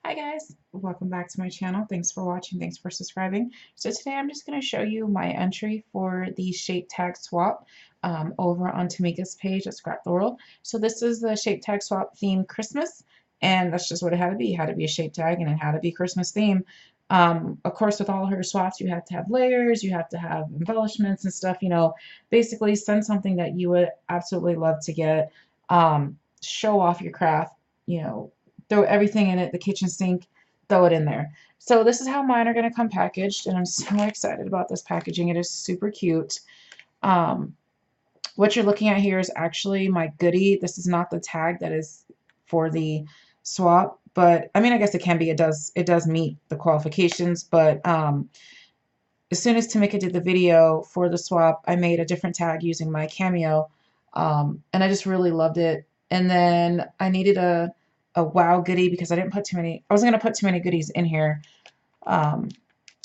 Hi guys, welcome back to my channel. Thanks for watching, thanks for subscribing. So today I'm just going to show you my entry for the shape tag swap over on Tamika's page at Scrapdaworld. So this is the shape tag swap theme Christmas, and that's just what it had to be. It had to be a shape tag and it had to be Christmas theme. Of course, with all her swaps, you have to have layers, you have to have embellishments and stuff, basically send something that you would absolutely love to get, show off your craft, you know, throw everything in it, the kitchen sink, throw it in there. So this is how mine are going to come packaged, and I'm so excited about this packaging. It is super cute. Um, what you're looking at here is actually my goodie. This is not the tag that is for the swap, but I mean, I guess it can be. It does meet the qualifications, but as soon as Tamika did the video for the swap, I made a different tag using my Cameo, and I just really loved it. And then I needed a wow goodie because I didn't put too many. I wasn't gonna put too many goodies in here, um,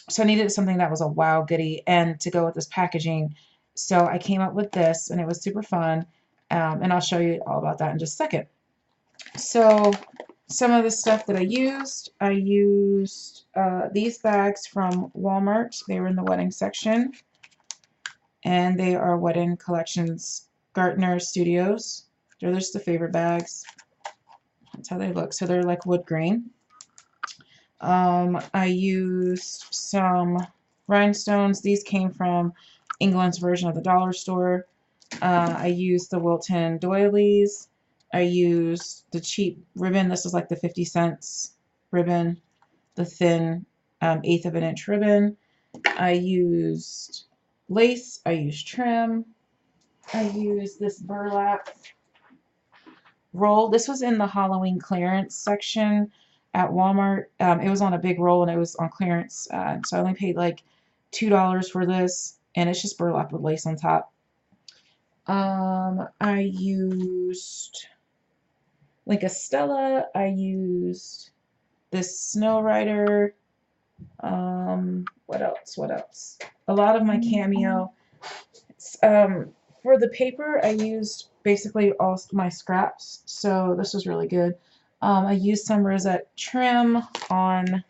so I needed something that was a wow goodie and to go with this packaging. So I came up with this, and it was super fun. And I'll show you all about that in just a second. So some of the stuff that I used these bags from Walmart. They were in the wedding section, and they are Wedding Collections Gartner Studios. They're just the favorite bags. That's how they look. So they're like wood grain. I used some rhinestones. These came from England's version of the dollar store. I used the Wilton doilies. I used the cheap ribbon. This is like the 50 cents ribbon, the thin 1/8 of an inch ribbon. I used lace. I used trim. I used this burlap roll. This was in the Halloween clearance section at Walmart. It was on a big roll and it was on clearance. So I only paid like $2 for this, and it's just burlap with lace on top. I used like a Stella. I used this Snow Rider. What else? What else? A lot of my Cameo. For the paper, I used basically all my scraps, so this was really good. I used some rosette trim on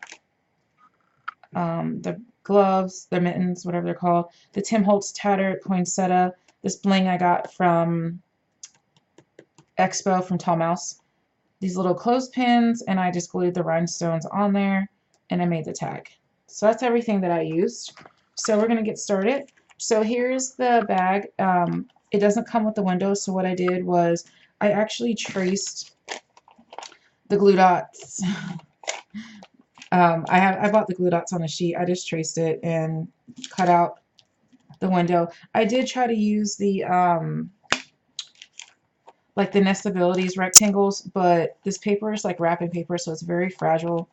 the gloves, the mittens, whatever they're called. The Tim Holtz tattered poinsettia. This bling I got from Expo from Tall Mouse. These little clothespins, and I just glued the rhinestones on there, and I made the tag. So that's everything that I used. So we're going to get started. So here's the bag. It doesn't come with the window, so what I did was I actually traced the glue dots. I bought the glue dots on a sheet. I just traced it and cut out the window. I did try to use the like the nestabilities rectangles, but this paper is like wrapping paper, so it's very fragile.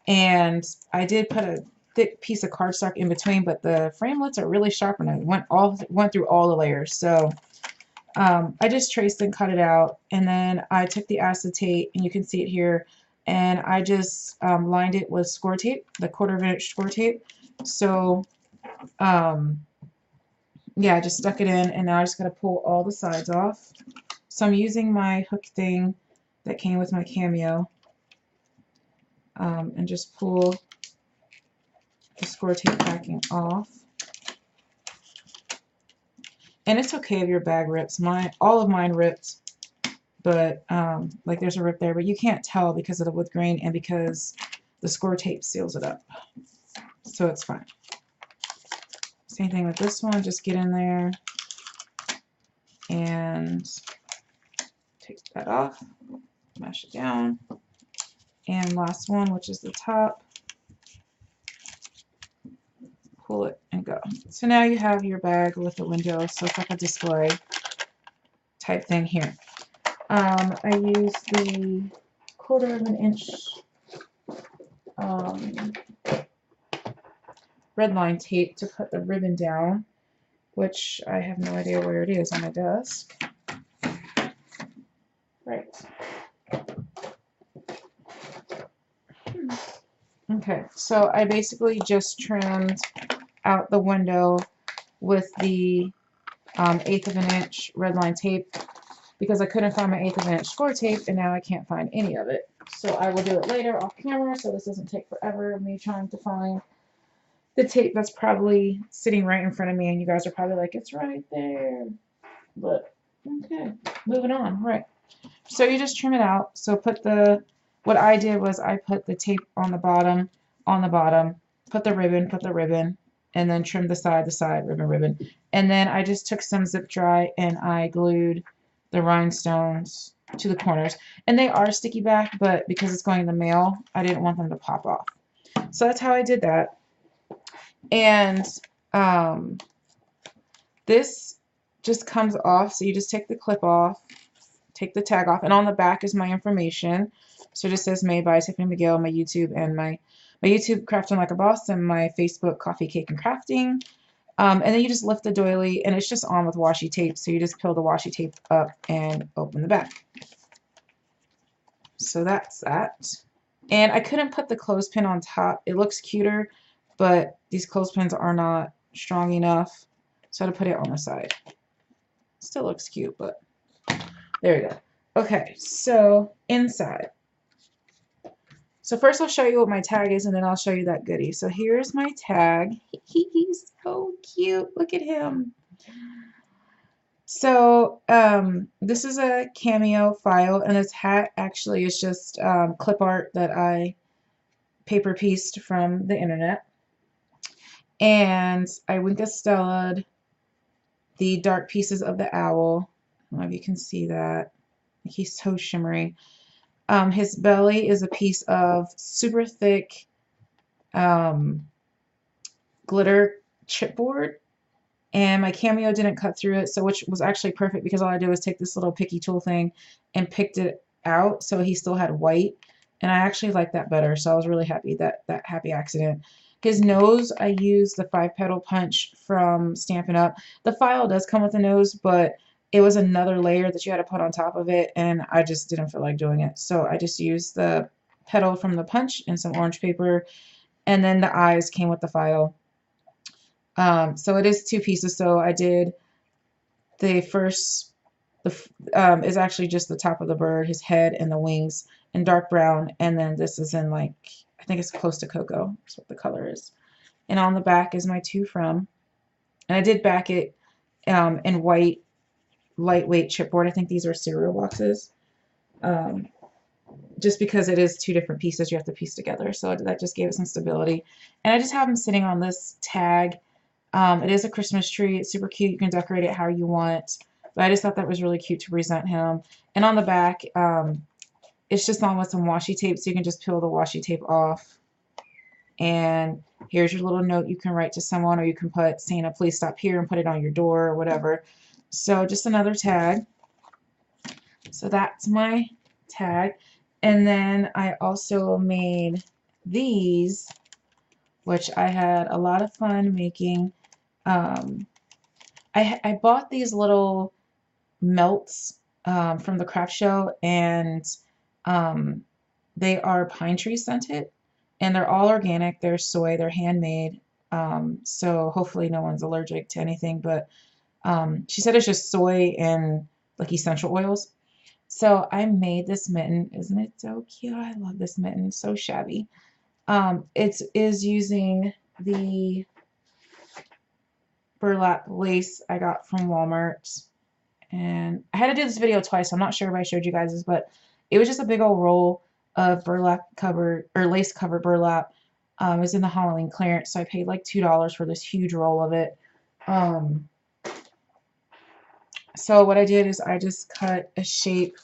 And I did put a thick piece of cardstock in between, but the framelits are really sharp, and I went through all the layers. So I just traced and cut it out, and then I took the acetate, and you can see it here, and I just lined it with score tape, the 1/4 inch score tape. So yeah, I just stuck it in, and now I just got to pull all the sides off. So I'm using my hook thing that came with my Cameo, and just pull the score tape backing off. And it's okay if your bag rips. All of mine ripped, but like there's a rip there, but you can't tell because of the wood grain and because the score tape seals it up. So it's fine. Same thing with this one. Just get in there and take that off, mash it down. And last one, which is the top, pull it and go. So now you have your bag with a window, so it's like a display type thing here. I used the 1/4 inch red line tape to put the ribbon down, which I have no idea where it is on my desk. Right. Okay, so I basically just trimmed out the window with the 1/8 of an inch red line tape. because I couldn't find my 1/8 of an inch score tape, and now I can't find any of it. So I will do it later off camera, so this doesn't take forever, me trying to find the tape that's probably sitting right in front of me, and you guys are probably like, it's right there. But, okay, moving on, right. So you just trim it out. So what I did was I put the tape on the bottom, put the ribbon, and then trim the side, ribbon. And then I just took some zip dry and I glued the rhinestones to the corners. And they are sticky back, but because it's going in the mail, I didn't want them to pop off. So that's how I did that. And this just comes off, so you just take the clip off, take the tag off, and on the back is my information. So it just says made by Tiffany McGill, my YouTube, and my YouTube Crafting Like a Boss, and my Facebook Coffee, Cake, and Crafting. And then you just lift the doily, and it's just on with washi tape, so you just peel the washi tape up and open the back. So that's that. And I couldn't put the clothespin on top. It looks cuter, but these clothespins are not strong enough, so I had to put it on the side. Still looks cute, but there we go. Okay, so inside. So first I'll show you what my tag is, and then I'll show you that goodie. So here's my tag. He's so cute. Look at him. So this is a cameo file, and this hat actually is just clip art that I paper pieced from the internet. And I Wink-a-Stella'd the dark pieces of the owl. I don't know if you can see that. He's so shimmery. His belly is a piece of super thick glitter chipboard, and my cameo didn't cut through it, so which was actually perfect because all I did was take this little picky tool thing and picked it out, so he still had white, and I actually liked that better, so I was really happy that happy accident. His nose, I used the 5-petal punch from Stampin' Up. The file does come with a nose, but it was another layer that you had to put on top of it, and I just didn't feel like doing it. So I just used the petal from the punch and some orange paper, and then the eyes came with the file. So it is 2 pieces. So I did the first, is actually just the top of the bird, his head, and the wings in dark brown, and then this is in like, I think it's close to cocoa. That's what the color is. And on the back is my to from, and I did back it in white lightweight chipboard. I think these are cereal boxes, just because it is 2 different pieces you have to piece together, so that just gave it some stability. And I just have them sitting on this tag. It is a Christmas tree. It's super cute. You can decorate it how you want, but I just thought that was really cute to present him. And on the back, it's just on with some washi tape, so you can just peel the washi tape off. And here's your little note you can write to someone, or you can put Santa, please stop here, and put it on your door or whatever. So just another tag. So that's my tag. And then I also made these, which I had a lot of fun making. I bought these little melts from the craft show, and they are pine tree scented, and they're all organic. They're soy, they're handmade, so hopefully no one's allergic to anything, but she said it's just soy and like essential oils. So I made this mitten. Isn't it so cute? I love this mitten. So shabby. It is using the burlap lace I got from Walmart. And I had to do this video twice, so I'm not sure if I showed you guys this, but it was just a big old roll of burlap covered, or lace covered burlap. It was in the Halloween clearance, so I paid like $2 for this huge roll of it. So what I did is I just cut a shape.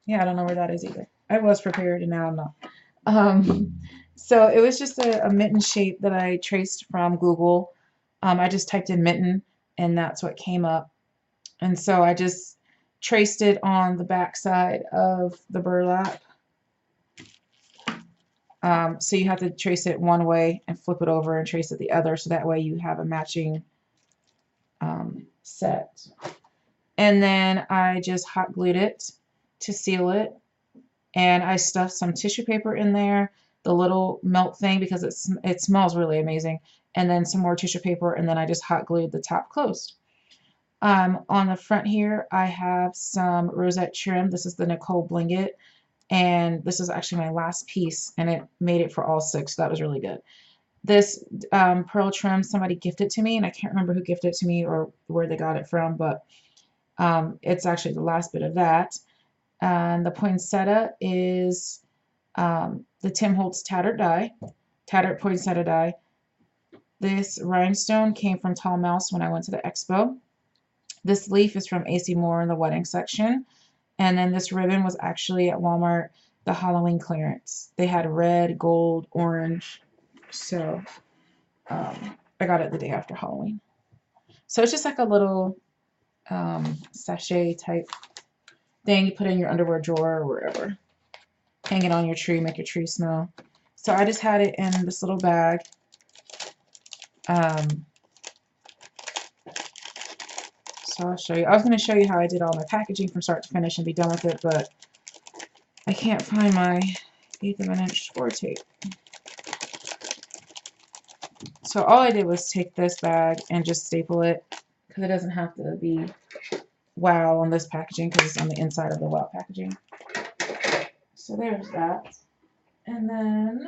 Yeah, I don't know where that is either. I was prepared and now I'm not. So it was just a mitten shape that I traced from Google. I just typed in mitten and that's what came up. And so I just traced it on the back side of the burlap. So you have to trace it one way and flip it over and trace it the other, so that way you have a matching set. And then I just hot glued it to seal it, and I stuffed some tissue paper in there, the little melt thing, because it smells really amazing, and then some more tissue paper, and then I just hot glued the top closed. On the front here, I have some rosette trim. This is the Nicole Blinget, and this is actually my last piece, and it made it for all 6, so that was really good. This pearl trim, somebody gifted to me, and I can't remember who gifted it to me or where they got it from, but it's actually the last bit of that. And the poinsettia is the Tim Holtz tattered poinsettia die. This rhinestone came from Tall Mouse when I went to the expo. This leaf is from AC Moore in the wedding section. And then this ribbon was actually at Walmart, the Halloween clearance. They had red, gold, orange. So I got it the day after Halloween. So it's just like a little sachet type thing you put in your underwear drawer or wherever. Hang it on your tree, make your tree smell. So I just had it in this little bag. So I'll show you. I was going to show you how I did all my packaging from start to finish and be done with it, but I can't find my 1/8 of an inch score tape. So all I did was take this bag and just staple it, because it doesn't have to be wow on this packaging because it's on the inside of the wow packaging. So there's that. And then,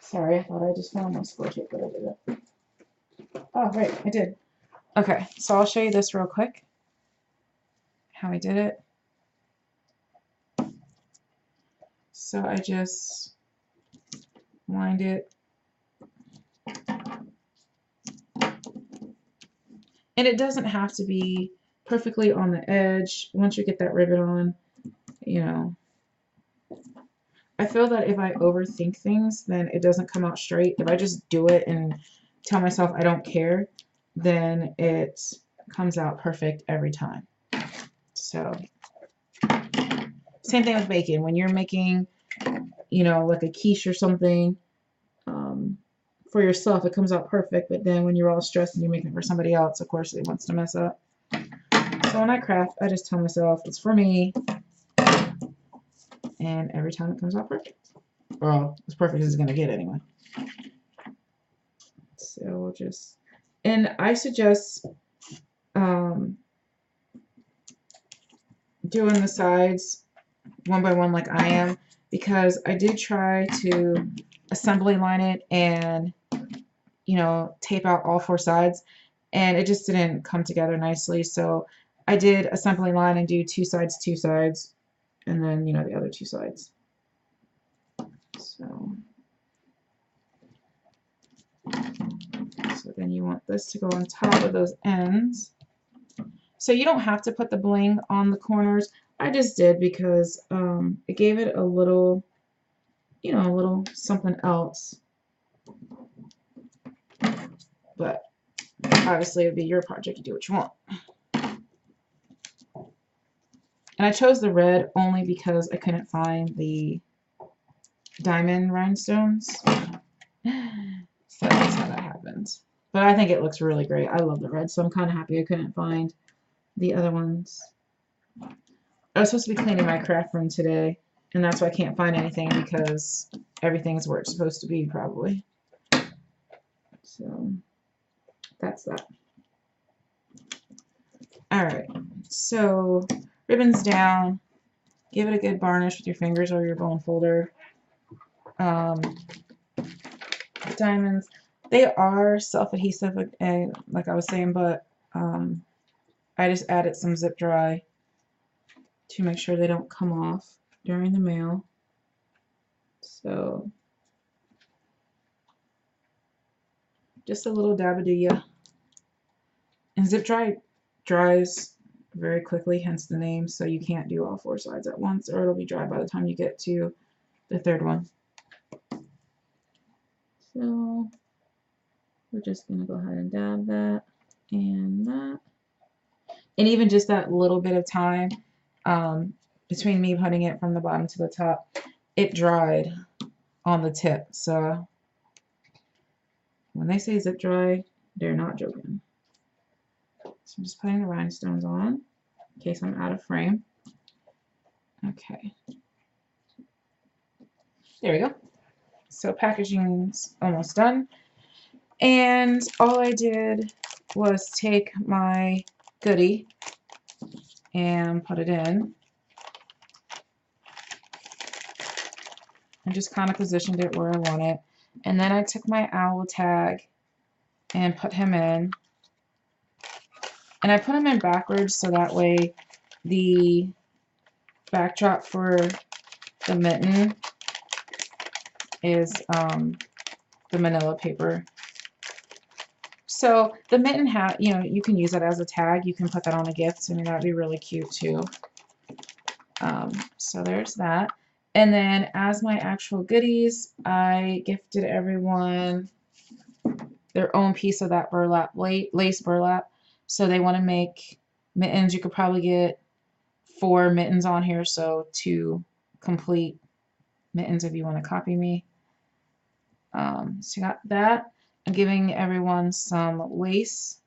sorry, I thought I just found my score tape, but I didn't. Oh, right, I did. Okay, so I'll show you this real quick, how I did it. So I just lined it. And it doesn't have to be perfectly on the edge. Once you get that ribbon on, you know. I feel that if I overthink things, then it doesn't come out straight. If I just do it and tell myself I don't care, then it comes out perfect every time. So, same thing with bacon. When you're making, you know, like a quiche or something, for yourself, it comes out perfect, but then when you're all stressed and you're making it for somebody else, of course, it wants to mess up. So when I craft, I just tell myself it's for me, and every time it comes out perfect. Well, as perfect as it's going to get anyway. So we'll just, and I suggest doing the sides one by one like I am, because I did try to assembly line it and, you know, tape out all 4 sides, and it just didn't come together nicely. So I did assembly line and do 2 sides, and then, you know, the other 2 sides. So then you want this to go on top of those ends. So you don't have to put the bling on the corners. I just did because it gave it a little, you know, a little something else. But obviously it would be your project. You do what you want. And I chose the red only because I couldn't find the diamond rhinestones. So that's how that happened. But I think it looks really great. I love the red, so I'm kind of happy I couldn't find the other ones. I was supposed to be cleaning my craft room today, and that's why I can't find anything, because everything's where it's supposed to be, probably. So that's that. Alright, so ribbons down. Give it a good varnish with your fingers or your bone folder. Diamonds, they are self-adhesive, like I was saying, but I just added some zip dry to make sure they don't come off during the mail. So just a little dabadilla. And zip dry dries very quickly, hence the name, so you can't do all 4 sides at once, or it'll be dry by the time you get to the 3rd one. So we're just going to go ahead and dab that and that. And even just that little bit of time between me putting it from the bottom to the top, it dried on the tip. So when they say zip dry, they're not joking. So I'm just putting the rhinestones on in case I'm out of frame. Okay. There we go. So packaging's almost done. And all I did was take my goodie and put it in and just kind of positioned it where I want it. And then I took my owl tag and put him in. And I put him in backwards so that way the backdrop for the mitten is the manila paper. So the mitten hat, you know, you can use it as a tag. You can put that on a gift. I mean, that'd be really cute too. So there's that. And then as my actual goodies, I gifted everyone their own piece of that burlap, lace burlap. So they want to make mittens. You could probably get 4 mittens on here, so 2 complete mittens if you want to copy me. So you got that. I'm giving everyone some lace.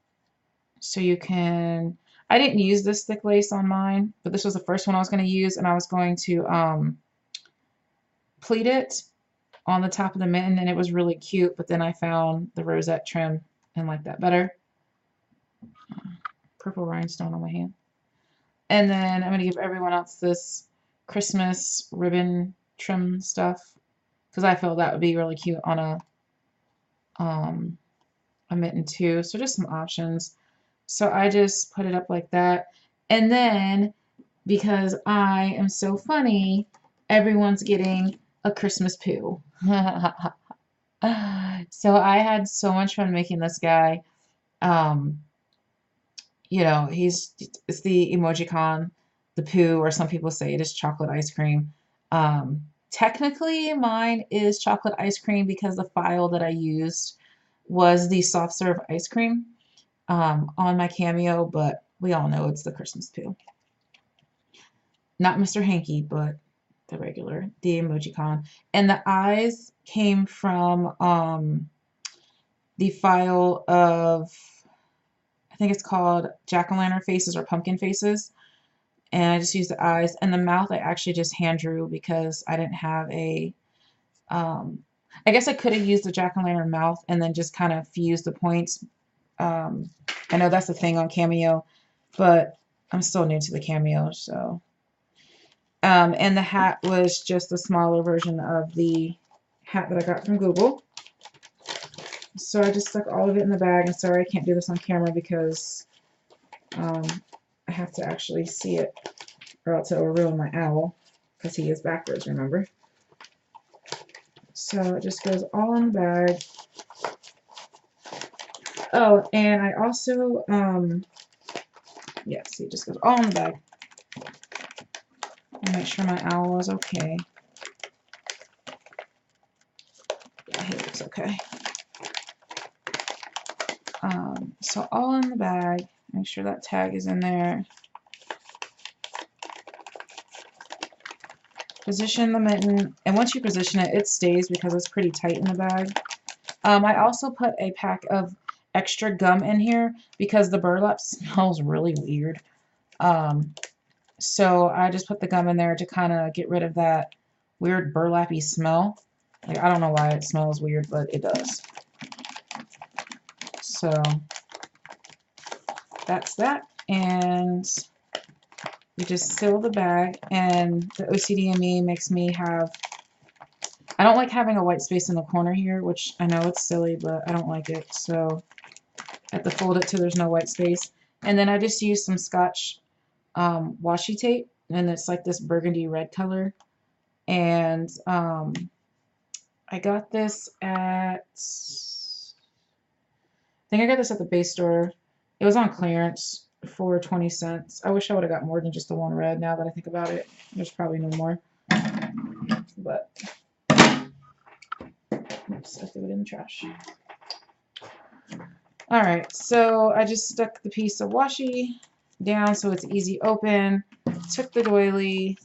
So you can, I didn't use this thick lace on mine, but this was the first one I was going to use, and I was going to pleat it on the top of the mitten, and it was really cute, but then I found the rosette trim and liked that better. Purple rhinestone on my hand. And then I'm going to give everyone else this Christmas ribbon trim stuff, because I feel that would be really cute on a mitten too. So just some options. So I just put it up like that. And then, because I am so funny, everyone's getting a Christmas poo. So I had so much fun making this guy. You know, it's the emojicon, the poo, or some people say it is chocolate ice cream. Technically, mine is chocolate ice cream because the file that I used was the soft serve ice cream on my Cameo, but we all know it's the Christmas poo. Not Mr. Hanky, but the regular, the emojicon. And the eyes came from the file of, I think it's called jack-o'-lantern faces or pumpkin faces. And I just used the eyes. And the mouth I actually just hand drew because I didn't have a, I guess I could have used the jack-o'-lantern mouth and then just kind of fused the points. I know that's the thing on Cameo, but I'm still new to the Cameo, so. And the hat was just a smaller version of the hat that I got from Google. So I just stuck all of it in the bag, and sorry I can't do this on camera because I have to actually see it, or else it will ruin my owl, because he is backwards, remember? So it just goes all in the bag. Oh, and I also, yeah, see, it just goes all in the bag. I'll make sure my owl is okay. Yeah, he looks okay. So all in the bag. Make sure that tag is in there. Position the mitten, and once you position it, it stays because it's pretty tight in the bag. I also put a pack of extra gum in here because the burlap smells really weird. So I just put the gum in there to kind of get rid of that weird burlappy smell. Like, I don't know why it smells weird, but it does. So that's that, and we just seal the bag. And the OCD in me makes me have, I don't like having a white space in the corner here, which I know it's silly, but I don't like it. So I have to fold it till there's no white space. And then I just use some Scotch washi tape, and it's like this burgundy red color. And I got this at, I think I got this at the base store. It was on clearance for 20 cents. I wish I would have got more than just the one red now that I think about it. There's probably no more. But, oops, I threw it in the trash. Alright, so I just stuck the piece of washi down so it's easy open. Took the doily,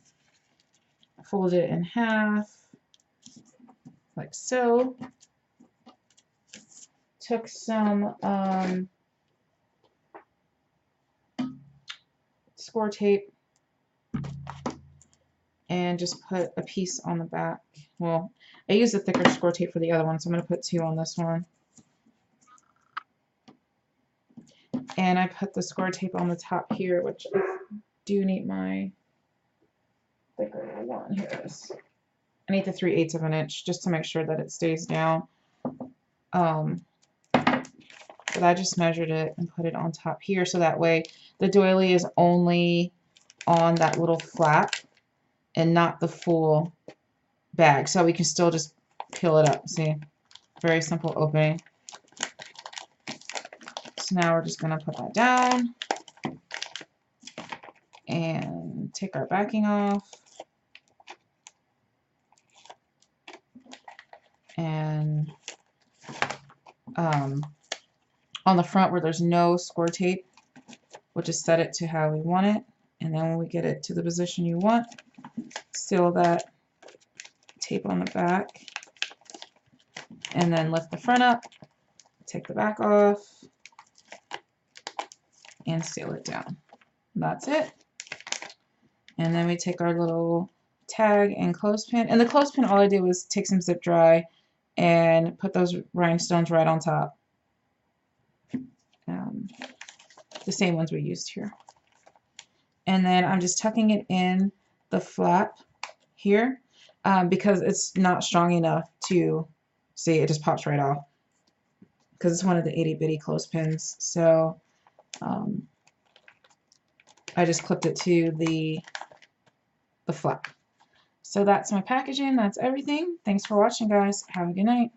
folded it in half, like so. Took some score tape and just put a piece on the back. Well, I used a thicker score tape for the other one, so I'm going to put 2 on this one. And I put the score tape on the top here, which I do need my thicker one. Here it is. I need the 3/8 of an inch just to make sure that it stays down. But I just measured it and put it on top here so that way the doily is only on that little flap and not the full bag. So we can still just peel it up. See? Very simple opening. So now we're just going to put that down and take our backing off. And on the front where there's no score tape, we'll just set it to how we want it. And then when we get it to the position you want, seal that tape on the back. And then lift the front up, take the back off, and seal it down. That's it. And then we take our little tag and clothespin. And the clothespin, all I did was take some zip dry and put those rhinestones right on top. The same ones we used here. And then I'm just tucking it in the flap here because it's not strong enough to, see, it just pops right off because it's one of the itty bitty clothespins. So I just clipped it to the flap. So that's my packaging. That's everything. Thanks for watching, guys. Have a good night.